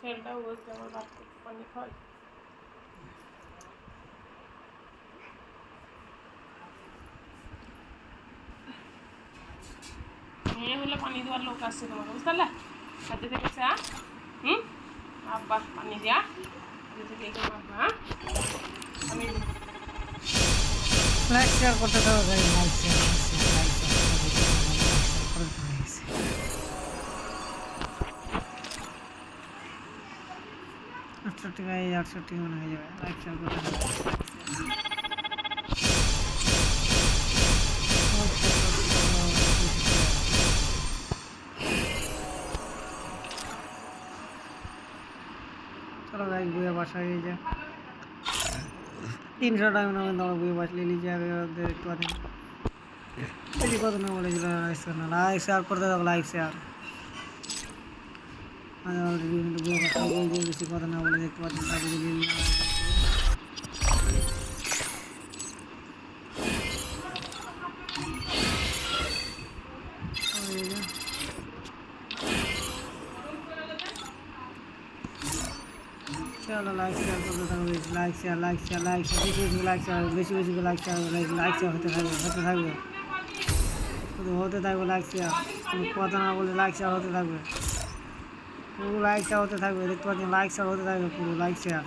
ছেলেটাও বলছে আমার বাচ্চা পানি খাওয়াই। মেয়ে হলে পানি দেওয়ার লোক আসছে তোমাকে, বুঝতে পারলে? হাতে থেকেছে আব্বা পানি দেয়া হাতে থেকে এখানে আব্বা পানি লাইক শেয়ার করতে থাকো গাইস, লাইক শেয়ার আটশো টাকা, এই 68 মনে হয়ে যাবে। লাইক শেয়ার করতে থাকো। चलो गाइस बुया बासा ये जा 300 টাকা না দাও বুয়া বাস ले लीजिए একটু আগে এই কত না বলে দিলা লাইক শেয়ার করতে দাও লাইক শেয়ার আর কিন্তু বুয়া বাসা এই যে বেশি কথা না বলে দেখতে পাচ্ছেন তাকে যদি चलो लाइक शेयर करते থাকো लाइक शेयर बेশি বেশি लाइक शेयर হতে থাকবে শুধু হতে থাকবে लाइक शेयर কোনো কথা না বলে लाइक शेयर হতে থাকবে পুরো लाइक शेयर হতে থাকবে দেখতে পাচ্ছেন लाइक शेयर হতে থাকবে পুরো लाइक शेयर